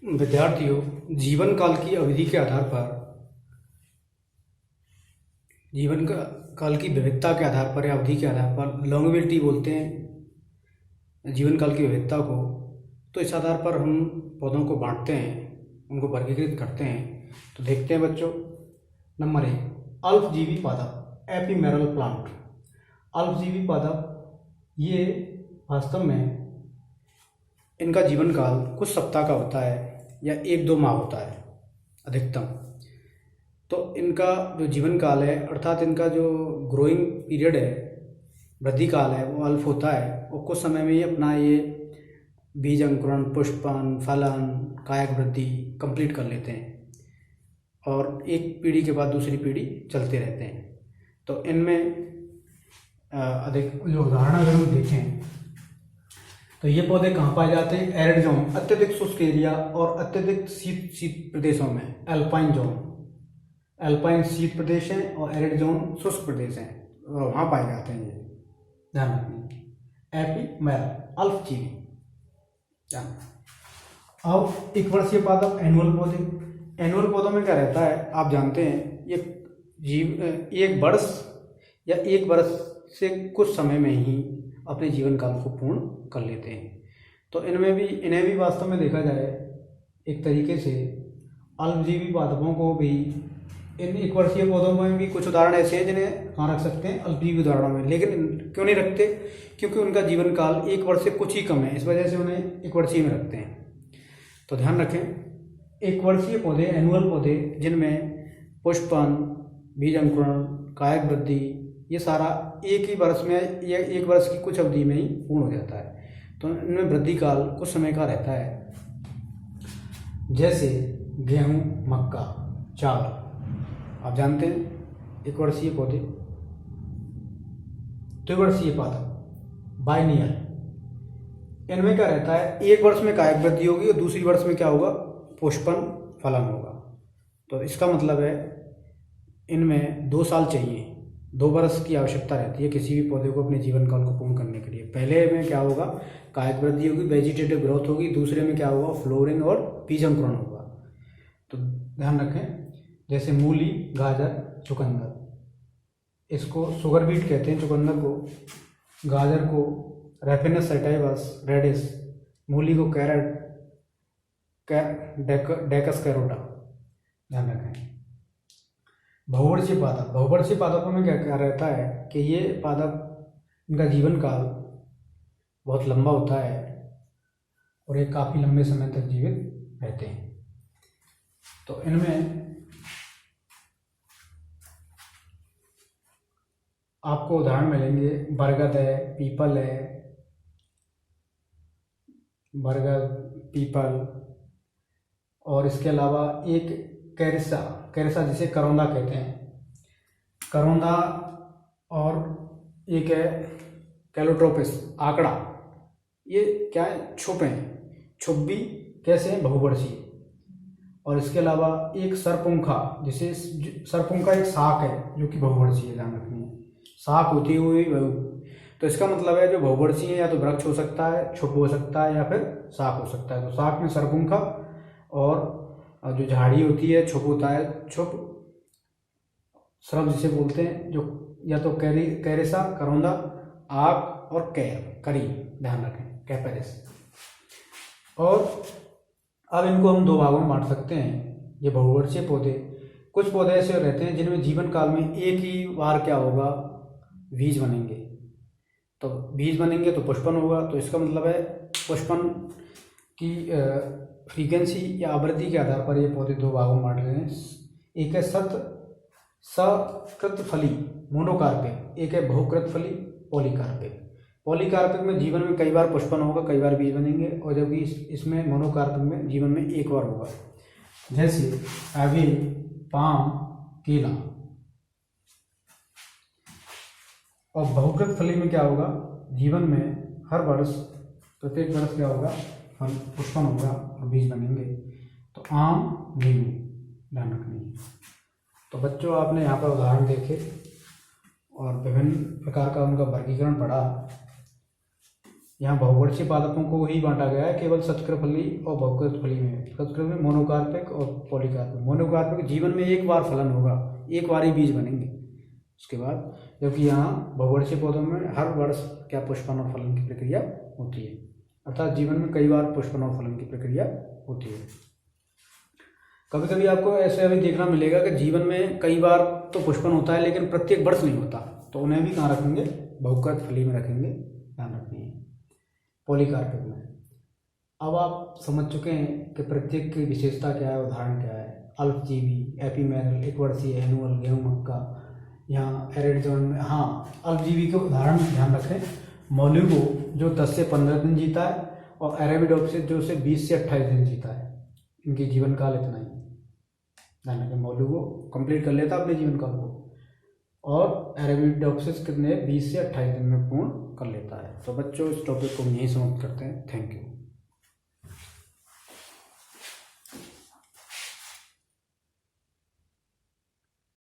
विद्यार्थियों, जीवन काल की अवधि के आधार पर जीवन का काल की विविधता के आधार पर या अवधि के आधार पर लॉन्गेविटी बोलते हैं जीवन काल की विविधता को। तो इस आधार पर हम पौधों को बांटते हैं, उनको वर्गीकृत करते हैं। तो देखते हैं बच्चों, नंबर 1 अल्पजीवी पादप एपीमेरल प्लांट। अल्पजीवी पादप ये वास्तव में इनका जीवन काल कुछ सप्ताह का होता है या 1-2 माह होता है अधिकतम। तो इनका जो जीवन काल है अर्थात इनका जो ग्रोइंग पीरियड है, वृद्धि काल है, वो अल्प होता है और कुछ समय में ही अपना ये बीज अंकुरण, पुष्पन, फलन, कायक वृद्धि कंप्लीट कर लेते हैं और एक पीढ़ी के बाद दूसरी पीढ़ी चलते रहते हैं। तो इनमें अधिक जो उदाहरण अगर हम देखें तो ये पौधे कहाँ पाए जाते हैं? एरिड जोन, अत्यधिक शुष्क एरिया और अत्यधिक शीत प्रदेशों में। एल्पाइन जोन, एल्पाइन शीत प्रदेश हैं और एरिड जोन शुष्क प्रदेश हैं, वहाँ पाए जाते हैं। ये ध्यान रखना। एपीमेरल अल्पजीवी। अब एक वर्षीय पादप एनुअल पौधे। एनुअल पौधों में क्या रहता है आप जानते हैं, ये एक वर्ष या एक वर्ष से कुछ समय में ही अपने जीवन काल को पूर्ण कर लेते हैं। तो इन्हें भी वास्तव में देखा जाए एक तरीके से अल्पजीवी पादपों को भी, इन एक वर्षीय पौधों में भी कुछ उदाहरण ऐसे हैं जिन्हें कहाँ रख सकते हैं? अल्पजीवी उदाहरणों में। लेकिन क्यों नहीं रखते? क्योंकि उनका जीवन काल 1 वर्ष से कुछ ही कम है, इस वजह से उन्हें 1 वर्षीय में रखते हैं। तो ध्यान रखें, 1 वर्षीय पौधे एनुअल पौधे जिनमें पुष्पन, बीज अंकुरण, कायक वृद्धि, ये सारा एक ही वर्ष में या 1 वर्ष की कुछ अवधि में ही पूर्ण हो जाता है। तो इनमें वृद्धि काल कुछ समय का रहता है। जैसे गेहूं, मक्का, चावल आप जानते हैं 1 वर्षीय पौधे। द्विवर्षीय पादप बाइनियल, इनमें क्या रहता है? 1 वर्ष में कायक वृद्धि होगी और दूसरी वर्ष में क्या होगा? पुष्पन, फलन होगा। तो इसका मतलब है इनमें 2 साल चाहिए, 2 वर्ष की आवश्यकता रहती है किसी भी पौधे को अपने जीवन काल को पूर्ण करने के लिए। पहले में क्या होगा? कायक वृद्धि होगी, वेजिटेटिव ग्रोथ होगी। दूसरे में क्या होगा? फ्लोरिंग और बीज अंकुरण होगा। तो ध्यान रखें, जैसे मूली, गाजर, चुकंदर, इसको सुगर बीट कहते हैं चुकंदर को, गाजर को रेफिनस सैटाइवस रेडिस, मूली को कैरेट डेकस कैरोटा। ध्यान रखें। बहुवर्षीय पादप, बहुवर्षीय पादपों में क्या क्या रहता है कि ये पादप, इनका जीवन काल बहुत लंबा होता है और ये काफ़ी लंबे समय तक जीवित रहते हैं। तो इनमें आपको उदाहरण मिलेंगे, बरगद है, पीपल है, बरगद, पीपल, और इसके अलावा एक कैरिसा जिसे करौंदा कहते हैं, करौंदा, और एक है कैलोट्रोपिस, आकड़ा। ये क्या है? छुप हैं, छुप भी कैसे हैं? बहुवर्षीय। और इसके अलावा एक सरपुंखा, जिसे सरपुंखा एक शाक है जो कि बहुवर्षीय, ध्यान रखनी है, शाक होती हुई तो इसका मतलब है जो बहुवर्षीय है या तो वृक्ष हो सकता है, छुप हो सकता है, या फिर शाक हो सकता है। तो शाक में सरपुंखा, और जो झाड़ी होती है छुप होता है, छुप श्रब जिसे बोलते हैं, जो या तो कैरिसा, करौंदा, आक और करी, ध्यान रखें, कैपेरिस। और अब इनको हम 2 भागों में बांट सकते हैं, ये बहुवर्षीय पौधे। कुछ पौधे ऐसे रहते हैं जिनमें जीवन काल में एक ही बार क्या होगा? बीज बनेंगे। तो बीज बनेंगे तो पुष्पन होगा। तो इसका मतलब है पुष्पन की फ्रीक्वेंसी या आवृत्ति के आधार पर ये पौधे 2 भागों में बांट गए हैं। एक है सकृत फली मोनोकार्पिक, एक है बहुकृत फली पॉलीकार्पिक। पॉलीकार्पिक में जीवन में कई बार पुष्पन होगा, कई बार बीज बनेंगे, और जबकि इसमें मोनोकार्पिक में जीवन में 1 बार होगा। जैसे एविल, पाम, केला। और बहुकृत फली में क्या होगा? जीवन में हर वर्ष, प्रत्येक वर्ष क्या होगा? फल, पुष्पन होगा और बीज बनेंगे। तो आम, नींबू, ध्यान रखनी है। तो बच्चों, आपने यहाँ पर उदाहरण देखे और विभिन्न प्रकार का उनका वर्गीकरण पढ़ा। यहाँ बहुवर्षीय पादपों को ही बांटा गया है केवल शतकरफली और बहुकृतफली में। शतकरफली में मोनोकार्पिक और पॉलीकार्पिक। मोनोकार्पिक जीवन में एक बार फलन होगा, एक बार ही बीज बनेंगे उसके बाद, जबकि यहाँ बहुवर्षीय पौधों में हर वर्ष क्या पुष्पन और फलन की प्रक्रिया होती है, अर्थात जीवन में कई बार पुष्पन और फलन की प्रक्रिया होती है। कभी कभी आपको ऐसे अभी देखना मिलेगा कि जीवन में कई बार तो पुष्पन होता है लेकिन प्रत्येक वर्ष नहीं होता, तो उन्हें भी कहाँ रखेंगे, बहुकृत फली में रखेंगे, ध्यान रखनी है, पॉलीकार्पिक में। अब आप समझ चुके हैं कि प्रत्येक की विशेषता क्या है, उदाहरण क्या है। अल्पजीवी, एपीमेरल, एक वर्षीय, एनुअल, गेहूं, मक्का, यहाँ एरिड जोन में। हाँ, अल्पजीवी के उदाहरण ध्यान रखें, मोलिगो जो 10 से 15 दिन जीता है और अरेबिडोप्सिस जो से 20 से 28 दिन जीता है, इनकी जीवन काल इतना ही। ध्यान रखें, मोलिगो कंप्लीट कर लेता अपने जीवन काल को और अरेबिडोप्सिस कितने 20 से 28 दिन में पूर्ण कर लेता है। तो बच्चों इस टॉपिक को यहीं समाप्त करते हैं। Thank you.